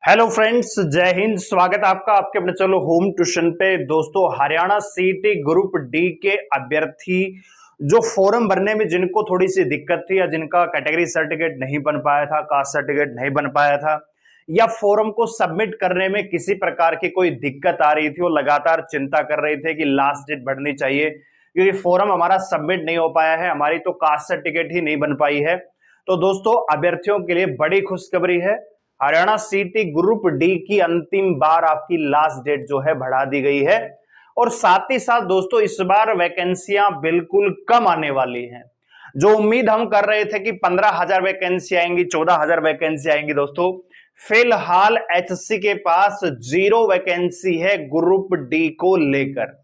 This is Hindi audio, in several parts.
हेलो फ्रेंड्स, जय हिंद। स्वागत है आपका आपके अपने चलो होम ट्यूशन पे। दोस्तों, हरियाणा सीईटी ग्रुप डी के अभ्यर्थी जो फॉर्म भरने में जिनको थोड़ी सी दिक्कत थी या जिनका कैटेगरी सर्टिफिकेट नहीं बन पाया था, कास्ट सर्टिफिकेट नहीं बन पाया था, या फॉर्म को सबमिट करने में किसी प्रकार की कोई दिक्कत आ रही थी, वो लगातार चिंता कर रहे थे कि लास्ट डेट बढ़नी चाहिए क्योंकि फॉर्म हमारा सबमिट नहीं हो पाया है, हमारी तो कास्ट सर्टिफिकेट ही नहीं बन पाई है। तो दोस्तों, अभ्यर्थियों के लिए बड़ी खुशखबरी है। हरियाणा सीटी ग्रुप डी की अंतिम बार आपकी लास्ट डेट जो है बढ़ा दी गई है और साथ ही साथ दोस्तों इस बार वैकेंसियां बिल्कुल कम आने वाली हैं। जो उम्मीद हम कर रहे थे कि 15,000 वैकेंसी आएंगी, 14,000 वैकेंसी आएंगी, दोस्तों फिलहाल एचएससी के पास 0 वैकेंसी है ग्रुप डी को लेकर।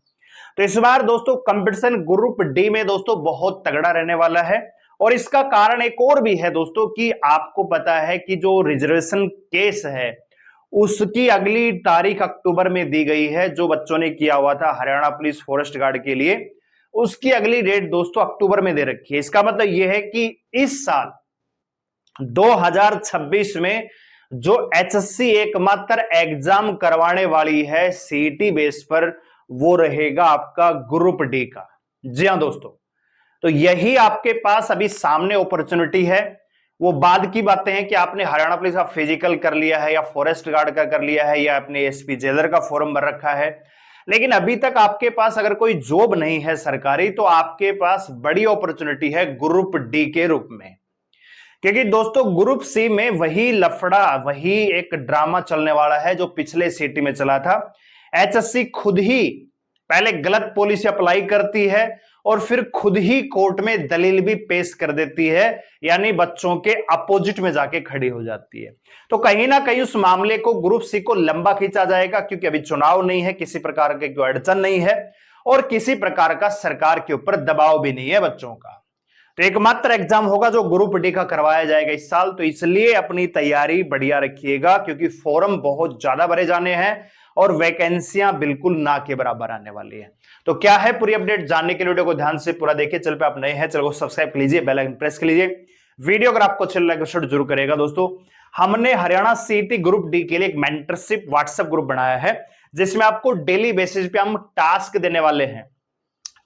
तो इस बार दोस्तों कंपटीशन ग्रुप डी में दोस्तों बहुत तगड़ा रहने वाला है और इसका कारण एक और भी है दोस्तों कि आपको पता है कि जो रिजर्वेशन केस है उसकी अगली तारीख अक्टूबर में दी गई है। जो बच्चों ने किया हुआ था हरियाणा पुलिस फॉरेस्ट गार्ड के लिए, उसकी अगली डेट दोस्तों अक्टूबर में दे रखी है। इसका मतलब यह है कि इस साल 2026 में जो एचएससी एकमात्र एग्जाम करवाने वाली है सीईटी बेस पर, वो रहेगा आपका ग्रुप डी का। जी हां दोस्तों, तो यही आपके पास अभी सामने अपॉर्चुनिटी है। वो बाद की बातें हैं कि आपने हरियाणा पुलिस का फिजिकल कर लिया है या फॉरेस्ट गार्ड का कर लिया है या अपने एसपी जेलर का फॉर्म भर रखा है, लेकिन अभी तक आपके पास अगर कोई जॉब नहीं है सरकारी, तो आपके पास बड़ी अपॉर्चुनिटी है ग्रुप डी के रूप में। क्योंकि दोस्तों ग्रुप सी में वही लफड़ा, वही एक ड्रामा चलने वाला है जो पिछले सीटी में चला था। एचएससी खुद ही पहले गलत पॉलिसी अप्लाई करती है और फिर खुद ही कोर्ट में दलील भी पेश कर देती है, यानी बच्चों के अपोजिट में जाके खड़ी हो जाती है। तो कहीं ना कहीं उस मामले को ग्रुप सी को लंबा खींचा जाएगा क्योंकि अभी चुनाव नहीं है, किसी प्रकार की कोई अड़चन नहीं है और किसी प्रकार का सरकार के ऊपर दबाव भी नहीं है बच्चों का। तो एकमात्र एग्जाम होगा जो ग्रुप डी का करवाया जाएगा इस साल। तो इसलिए अपनी तैयारी बढ़िया रखिएगा क्योंकि फॉर्म बहुत ज्यादा भरे जाने हैं और वैकेंसियां बिल्कुल ना के बराबर आने वाली है। तो क्या है पूरी अपडेट जानने के लिए वीडियो को ध्यान से पूरा देखिए। चल पे आप नए हैं, चैनल को सब्सक्राइब कर लीजिए, बेल आइकन प्रेस कर लीजिए। वीडियो अगर आपको अच्छा लगे तो जरूर करेगा। दोस्तों, हमने हरियाणा सीईटी ग्रुप डी के लिए एक मेंटरशिप व्हाट्सएप ग्रुप बनाया है जिसमें आपको डेली बेसिस पे हम टास्क देने वाले हैं।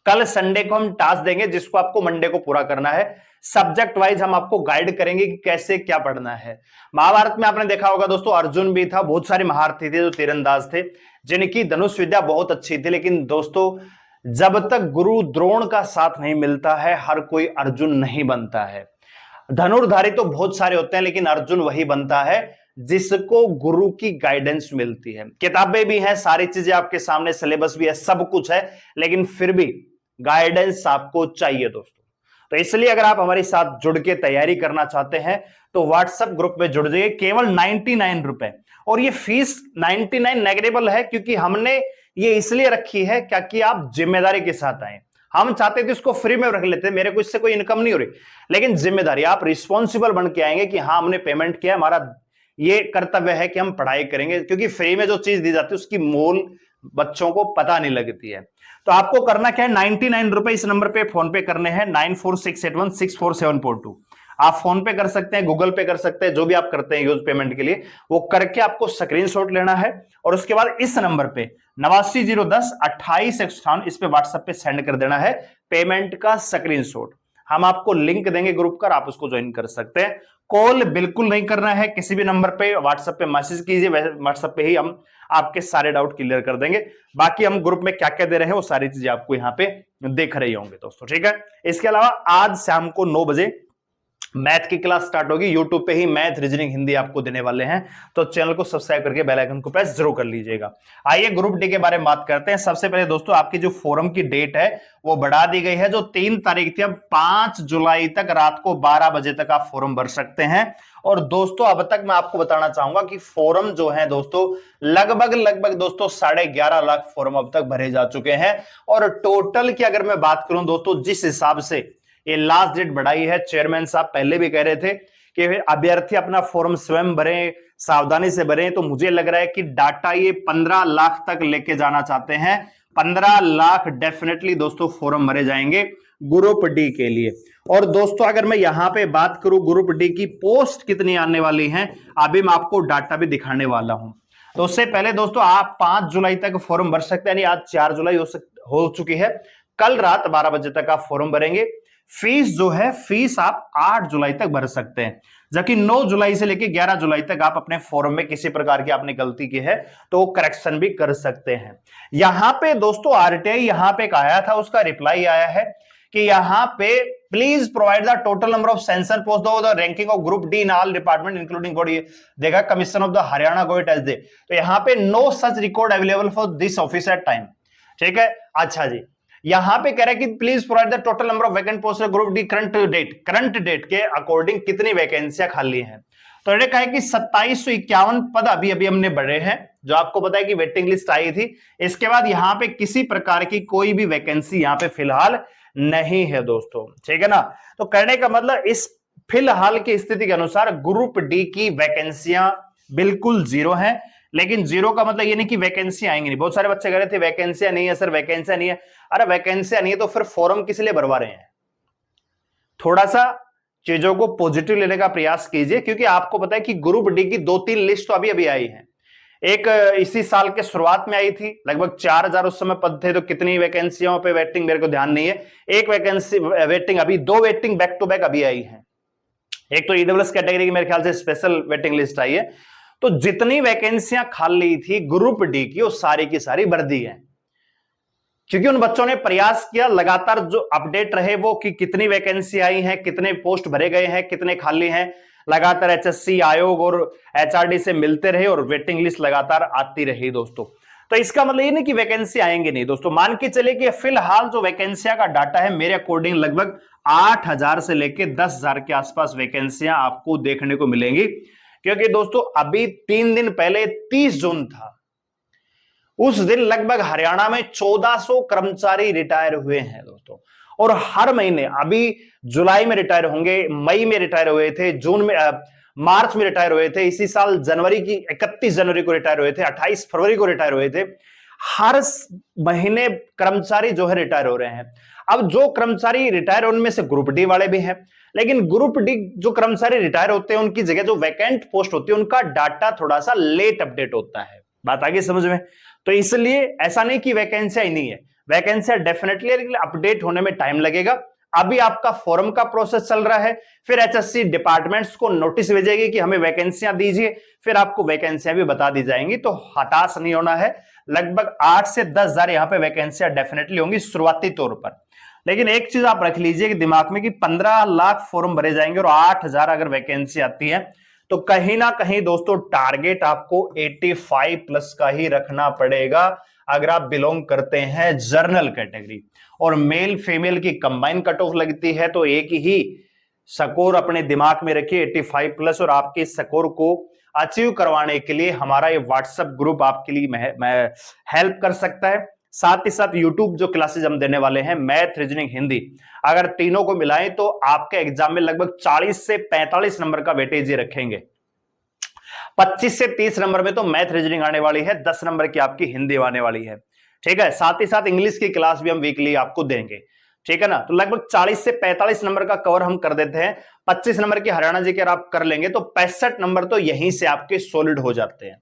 कल संडे को हम टास्क देंगे जिसको आपको मंडे को पूरा करना है। सब्जेक्ट वाइज हम आपको गाइड करेंगे कि कैसे क्या पढ़ना है। महाभारत में आपने देखा होगा दोस्तों, अर्जुन भी था, बहुत सारे महारथी थे जो तीरंदाज थे जिनकी धनुष विद्या बहुत अच्छी थी, लेकिन दोस्तों जब तक गुरु द्रोण का साथ नहीं मिलता है हर कोई अर्जुन नहीं बनता है। धनुर्धारी तो बहुत सारे होते हैं लेकिन अर्जुन वही बनता है जिसको गुरु की गाइडेंस मिलती है। किताबें भी हैं, सारी चीजें आपके सामने, सिलेबस भी है, सब कुछ है, लेकिन फिर भी गाइडेंस आपको चाहिए दोस्तों। तो इसलिए अगर आप हमारे साथ जुड़ के तैयारी करना चाहते हैं तो व्हाट्सएप ग्रुप में जुड़ जाइए। केवल 99 रुपए, और ये फीस 99 नेगेटिबल है क्योंकि हमने ये इसलिए रखी है क्या कि आप जिम्मेदारी के साथ आए। हम चाहते थे इसको फ्री में रख लेते, मेरे को इससे कोई इनकम नहीं हो रही, लेकिन जिम्मेदारी, आप रिस्पॉन्सिबल बन के आएंगे कि हाँ हमने पेमेंट किया, हमारा ये कर्तव्य है कि हम पढ़ाई करेंगे। क्योंकि फ्री में जो चीज दी जाती है उसकी मोल बच्चों को पता नहीं लगती है। तो आपको करना क्या है, 99 रुपए इस नंबर पे फोन पे करने हैं, 9468164742। आप फोन पे कर सकते हैं, गूगल पे कर सकते हैं, जो भी आप करते हैं यूज पेमेंट के लिए, वो करके आपको स्क्रीनशॉट लेना है और उसके बाद इस नंबर पे 89102861 इस पे व्हाट्सएप पे सेंड कर देना है पेमेंट का स्क्रीनशॉट। हम आपको लिंक देंगे ग्रुप का, आप उसको ज्वाइन कर सकते हैं। कॉल बिल्कुल नहीं करना है, किसी भी नंबर पे व्हाट्सएप पे मैसेज कीजिए, व्हाट्सएप पे ही हम आपके सारे डाउट क्लियर कर देंगे। बाकी हम ग्रुप में क्या क्या दे रहे हैं वो सारी चीजें आपको यहाँ पे देख रहे होंगे दोस्तों, ठीक है। इसके अलावा आज शाम को 9 बजे मैथ की क्लास स्टार्ट होगी, यूट्यूब पे ही मैथ, रीजनिंग, हिंदी आपको देने वाले हैं। तो चैनल को सब्सक्राइब करके बेल आइकन को प्रेस जरूर कर लीजिएगा। आइए ग्रुप डी के बारे में बात करते हैं। सबसे पहले दोस्तों आपकी जो फोरम की डेट है वो बढ़ा दी गई है। जो 3 तारीख थी अब 5 जुलाई तक रात को 12 बजे तक आप फॉर्म भर सकते हैं। और दोस्तों अब तक मैं आपको बताना चाहूंगा कि फॉर्म जो है दोस्तों लगभग दोस्तों 11.5 लाख फॉर्म अब तक भरे जा चुके हैं। और टोटल की अगर मैं बात करूं दोस्तों, जिस हिसाब से ये लास्ट डेट बढ़ाई है, चेयरमैन साहब पहले भी कह रहे थे कि अभ्यर्थी अपना फॉर्म स्वयं भरें, सावधानी से भरें, तो मुझे लग रहा है कि डाटा ये 15 लाख तक लेके जाना चाहते हैं। 15 लाख डेफिनेटली दोस्तों फॉर्म भरे जाएंगे। ग्रुप डी के लिए। और दोस्तों अगर मैं यहां पे बात करूं ग्रुप डी की पोस्ट कितनी आने वाली हैं, अभी मैं आपको डाटा भी दिखाने वाला हूं। तो उससे पहले दोस्तों आप 5 जुलाई तक फॉर्म भर सकते हैं, यानी आज 4 जुलाई हो चुकी है, कल रात 12 बजे तक आप फॉर्म भरेंगे। फीस जो है फीस आप 8 जुलाई तक भर सकते हैं, जबकि 9 जुलाई से लेकर 11 जुलाई तक आप अपने फॉर्म में किसी प्रकार की आपने गलती की है तो करेक्शन भी कर सकते हैं। यहां पे दोस्तों आरटीआई यहां पे एक आया था, उसका रिप्लाई आया है कि यहां पे please provide the total number of sensor post the ranking of group D in all department including body देखा commission of the Haryana go it as they. तो यहां पे no such record available for this office at time. ठीक है, अच्छा जी, यहां पे कह रहा है कि please provide the total number of vacant post group D current date के अकॉर्डिंग कितनी वैकेंसियां खाली हैं। तो इन्होंने कहा है कि 2751 पद अभी अभी हमने बढ़े हैं, जो आपको पता है कि वेटिंग लिस्ट आई थी। इसके बाद यहां पे किसी प्रकार की कोई भी वैकेंसी यहां पे फिलहाल नहीं है दोस्तों, ठीक है ना। तो कहने का मतलब इस फिलहाल की स्थिति के अनुसार ग्रुप डी की वैकेंसियां बिल्कुल जीरो हैं। लेकिन जीरो का मतलब ये नहीं कि वैकेंसी आएंगी नहीं। बहुत सारे बच्चे कह रहे थे वैकेंसियां नहीं है सर, वैकेंसियां नहीं है। अरे वैकेंसियां नहीं है तो फिर फॉर्म किस लिए भरवा रहे हैं? थोड़ा सा चीजों को पॉजिटिव लेने का प्रयास कीजिए, क्योंकि आपको पता है कि ग्रुप डी की 2-3 लिस्ट तो अभी अभी आई है। एक इसी साल के शुरुआत में आई थी, लगभग 4000 उस समय पद थे, तो कितनी वैकेंसियों पे वेटिंग मेरे को ध्यान नहीं है। एक वैकेंसी वेटिंग अभी, 2 वेटिंग बैक टू बैक अभी आई है। एक तो ईडब्ल्यूएस कैटेगरी की मेरे ख्याल से स्पेशल वेटिंग लिस्ट आई है। तो जितनी वैकेंसियां खाली थी ग्रुप डी की वो सारी की सारी भर दी है, क्योंकि उन बच्चों ने प्रयास किया, लगातार जो अपडेट रहे वो कि कितनी वैकेंसी आई है, कितने पोस्ट भरे गए हैं, कितने खाली हैं, लगातार एचएससी आयोग और एचआरडी से मिलते रहे और वेटिंग लिस्ट लगातार आती रही दोस्तों। तो इसका मतलब ये नहीं कि वैकेंसी आएंगे नहीं दोस्तों, मान के चले कि फिलहाल जो वैकेंसियां का डाटा है मेरे अकॉर्डिंग लगभग 8000 से लेकर 10,000 के आसपास वैकेंसियां आपको देखने को मिलेंगी। क्योंकि दोस्तों अभी 3 दिन पहले 30 जून था, उस दिन लगभग हरियाणा में 1400 कर्मचारी रिटायर हुए हैं दोस्तों। और हर महीने, अभी जुलाई में रिटायर होंगे, मई में रिटायर हुए थे, जून में मार्च में रिटायर हुए थे, इसी साल जनवरी की 31 जनवरी को रिटायर हुए थे, 28 फरवरी को रिटायर हुए थे। हर महीने कर्मचारी जो है रिटायर हो रहे हैं। अब जो कर्मचारी रिटायर उनमें से ग्रुप डी वाले भी हैं, लेकिन ग्रुप डी जो कर्मचारी रिटायर होते हैं उनकी जगह जो वैकेंट पोस्ट होती है उनका डाटा थोड़ा सा लेट अपडेट होता है। बात आगे समझ में? तो इसलिए ऐसा नहीं कि वैकेंसियां ही नहीं है, वैकेंसियां डेफिनेटली, लेकिन अपडेट होने में टाइम लगेगा। अभी आपका फॉर्म का प्रोसेस चल रहा है, फिर एचएससी डिपार्टमेंट्स को नोटिस भेजेगी कि हमें वैकेंसियां दीजिए, फिर आपको वैकेंसियां भी बता दी जाएंगी। तो हताश नहीं होना है, लगभग 8 से 10,000 यहां पे वैकेंसियां डेफिनेटली होंगी शुरुआती तौर पर। लेकिन एक चीज आप रख लीजिए कि दिमाग में कि 15 लाख फॉर्म भरे जाएंगे और 8000 अगर वैकेंसी आती है तो कहीं ना कहीं दोस्तों टारगेट आपको 85 प्लस का ही रखना पड़ेगा अगर आप बिलोंग करते हैं जर्नल कैटेगरी। और मेल फीमेल की कंबाइन कट ऑफ लगती है, तो एक ही स्कोर अपने दिमाग में रखिए 85 प्लस। और आपके स्कोर को अचीव करवाने के लिए हमारा ये व्हाट्सएप ग्रुप आपके लिए हेल्प कर सकता है। साथ ही साथ यूट्यूब जो क्लासेस हम देने वाले हैं, मैथ, रीजनिंग, हिंदी, अगर तीनों को मिलाएं तो आपके एग्जाम में लगभग 40 से 45 नंबर का वेटेज ही रखेंगे। 25 से 30 नंबर में तो मैथ रीजनिंग आने वाली है, 10 नंबर की आपकी हिंदी आने वाली है। ठीक है, साथ ही साथ इंग्लिश की क्लास भी हम वीकली आपको देंगे। ठीक है ना, तो लगभग 40 से 45 नंबर का कवर हम कर देते हैं। 25 नंबर की हरियाणा जी के आप कर लेंगे तो 65 नंबर तो यहीं से आपके सॉलिड हो जाते हैं।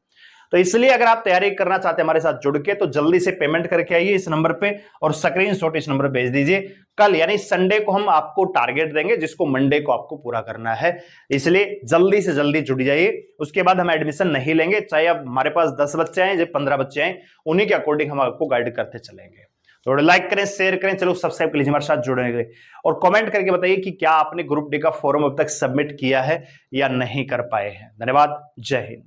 तो इसलिए अगर आप तैयारी करना चाहते हैं हमारे साथ जुड़ के, तो जल्दी से पेमेंट करके आइए इस नंबर पे और स्क्रीनशॉट इस नंबर पे भेज दीजिए। कल यानी संडे को हम आपको टारगेट देंगे जिसको मंडे को आपको पूरा करना है, इसलिए जल्दी से जल्दी जुड़ जाइए। उसके बाद हम एडमिशन नहीं लेंगे, चाहे अब हमारे पास 10 बच्चे आए, 15 बच्चे आए, उन्हीं के अकॉर्डिंग हम आपको गाइड करते चलेंगे। थोड़ा लाइक करें, शेयर करें, चलो सब्सक्राइब कर लीजिए, हमारे साथ जुड़ेंगे और कमेंट करके बताइए कि क्या आपने ग्रुप डी का फॉर्म अब तक सबमिट किया है या नहीं कर पाए हैं। धन्यवाद, जय हिंद।